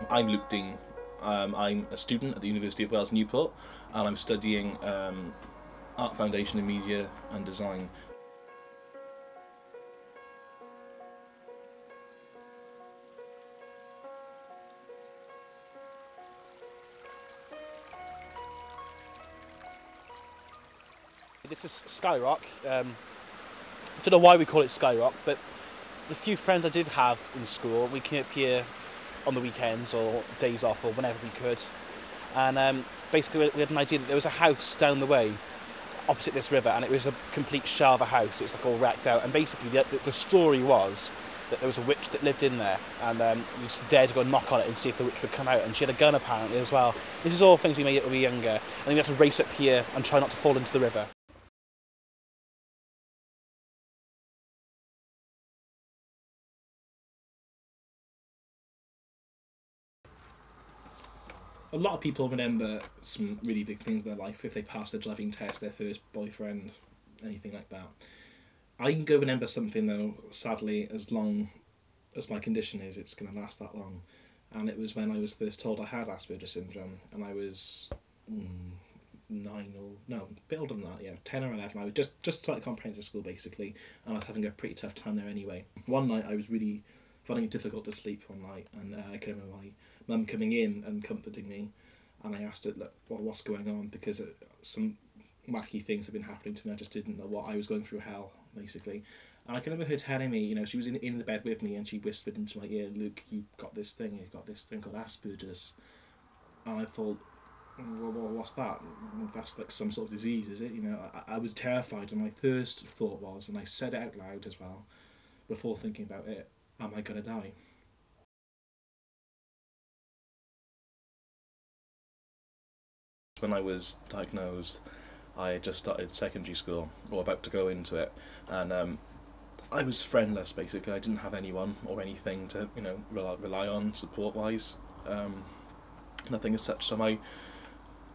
I'm Luke Dean. I'm a student at the University of Wales Newport, and I'm studying Art Foundation in Media and Design. This is Skyrock. I don't know why we call it Skyrock, but the few friends I did have in school, we came up here on the weekends or days off or whenever we could. And basically we had an idea that there was a house down the way opposite this river, and it was a complete shell of a house. It was like all wrecked out, and basically the story was that there was a witch that lived in there, and we used to dare to go and knock on it and see if the witch would come out, and she had a gun apparently as well. This is all things we made when we were younger, and then we had to race up here and try not to fall into the river. A lot of people remember some really big things in their life if they pass their driving test, their first boyfriend, anything like that. I can go remember something though, sadly, as long as my condition is, it's going to last that long. And it was when I was first told I had Asperger's syndrome, and I was 9 or, no, a bit older than that, yeah, 10 or 11. I was just started comprehensive school basically, and I was having a pretty tough time there anyway. One night I was really finding it difficult to sleep one night, and I can remember my mum coming in and comforting me, and I asked her, look, what's going on, because some wacky things have been happening to me. I just didn't know what I was going through, hell basically. And I can remember her telling me, you know, she was in the bed with me and she whispered into my ear, Luke, you've got this thing called Asperger's. And I thought, well, what's that? That's like some sort of disease, is it? You know, I was terrified, and my first thought was, and I said it out loud as well before thinking about it, am I gonna die? When I was diagnosed, I had just started secondary school, or about to go into it, and I was friendless basically. I didn't have anyone or anything to, you know, rely on support-wise. Nothing as such. So my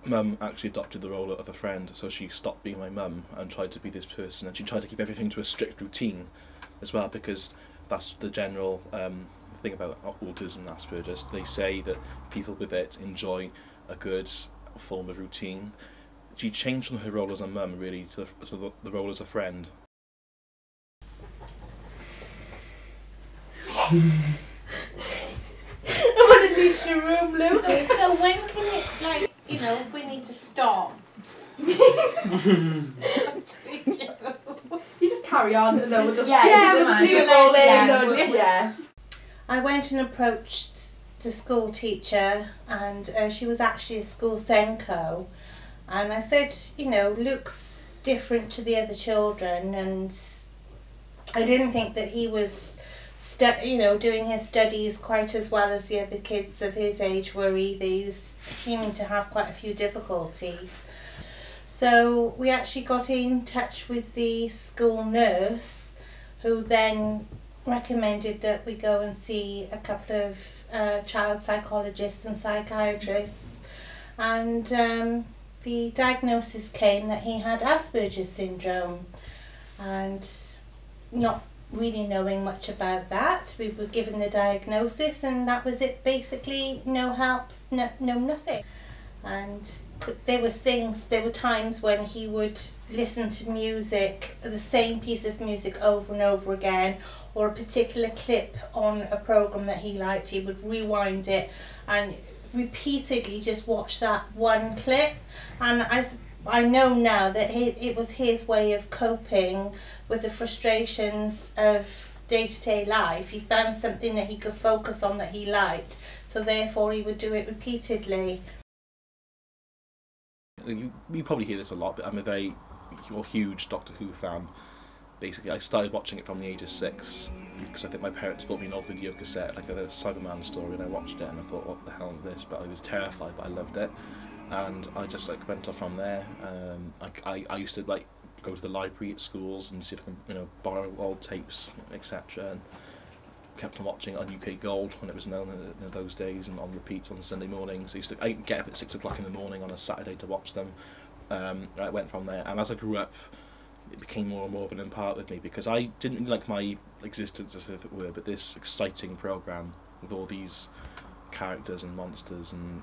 mum actually adopted the role of a friend. So she stopped being my mum and tried to be this person, and she tried to keep everything to a strict routine as well, because that's the general thing about autism and Asperger's. They say that people with it enjoy a good form of routine. She changed from her role as a mum really to the role as a friend. I want to leave your room, Luke. So when can it, like, you know, if we need to stop? You just carry on and then we'll just... Yeah, we'll we'll leave do it all it in. Yeah. I went and approached the school teacher, and she was actually a school Senko, and I said, you know, Luke's different to the other children, and I didn't think that he was doing his studies quite as well as the other kids of his age were either. He was seeming to have quite a few difficulties. So we actually got in touch with the school nurse, who then recommended that we go and see a couple of child psychologists and psychiatrists, and the diagnosis came that he had Asperger's syndrome, and not really knowing much about that, we were given the diagnosis, and that was it basically. No help, no nothing. And there were times when he would listen to music, the same piece of music over and over again, or a particular clip on a program that he liked. He would rewind it and repeatedly just watch that one clip, and I know now that it was his way of coping with the frustrations of day-to-day life. He found something that he could focus on that he liked, so therefore he would do it repeatedly. You probably hear this a lot, but I'm a very huge Doctor Who fan. Basically, I started watching it from the age of 6 because I think my parents bought me an old video cassette, like a Cyberman story, and I watched it and I thought, what the hell is this? But I was terrified, but I loved it, and I just like went off from there. I used to like go to the library at schools and see if I can, you know, borrow old tapes, etc. And kept on watching it on UK Gold when it was known in those days, and on repeats on Sunday mornings. I'd get up at 6 o'clock in the morning on a Saturday to watch them. I went from there, and as I grew up, it became more and more of an impact with me, because I didn't like my existence, as it were, but this exciting programme with all these characters and monsters, and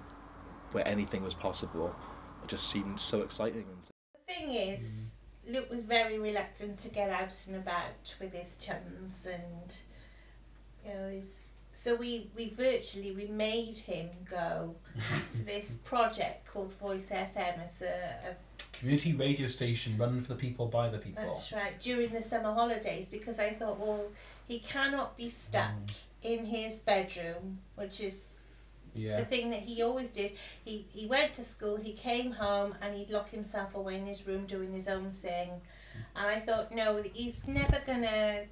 where anything was possible. It just seemed so exciting. The thing is, Luke was very reluctant to get out and about with his chums, and you know, so we made him go to this project called Voice FM as a community radio station run for the people by the people. That's right, during the summer holidays, because I thought, well, he cannot be stuck in his bedroom, which is the thing that he always did. He went to school, he came home, and he'd lock himself away in his room doing his own thing. And I thought, no, he's never going to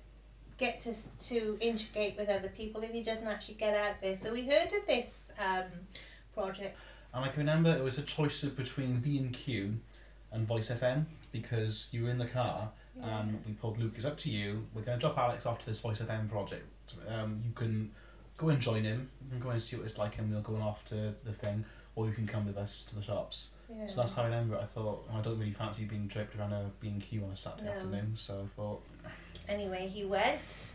get to integrate with other people if he doesn't actually get out there. So we heard of this project. And I can remember it was a choice between B&Q and Voice FM, because you were in the car and we pulled Luke, it's up to you, we're going to drop Alex off to this Voice FM project. You can go and join him, you can go and see what it's like, and we'll go off to the thing, or you can come with us to the shops. Yeah. So that's how I remember it. I thought, I don't really fancy being tripped around a B&Q on a Saturday afternoon, so I thought... Anyway, he went.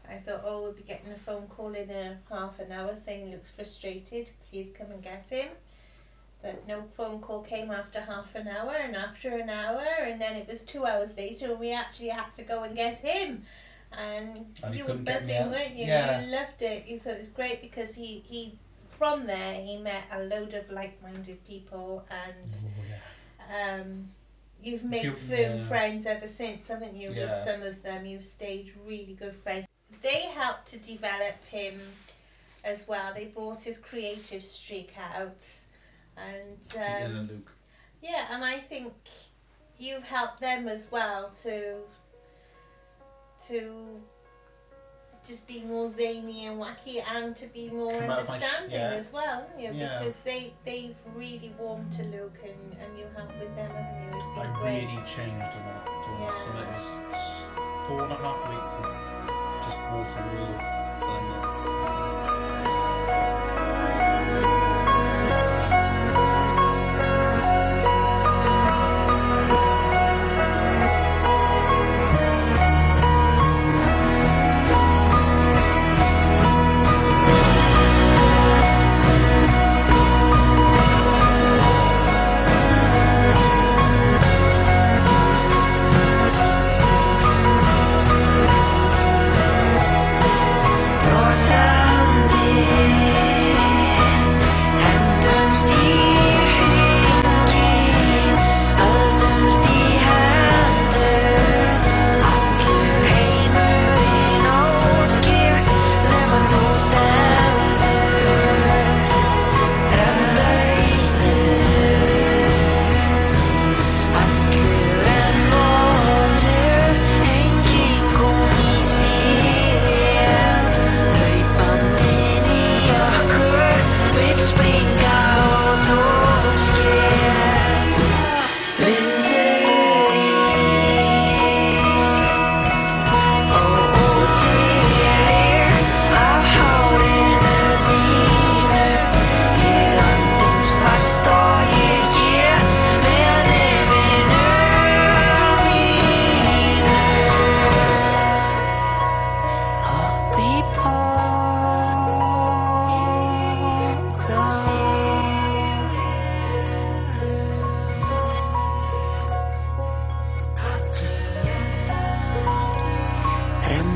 I thought, oh, we'll be getting a phone call in a half an hour saying Luke's frustrated, please come and get him. But no phone call came after half an hour, and after an hour, and then it was 2 hours later, and we actually had to go and get him. And you were buzzing, weren't you? Yeah. You loved it. You thought it was great because he from there he met a load of like-minded people, and you've made firm friends ever since, haven't you? With some of them, you've stayed really good friends. They helped to develop him as well. They brought his creative streak out. And Luke. Yeah, and I think you've helped them as well to just be more zany and wacky, and to be more understanding as well, haven't you? Because they've really warmed to Luke, and you have with them, haven't you? It's been great. Really changed a lot doing this, and it was 4.5 weeks of just water-wall fun.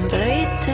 Blöjt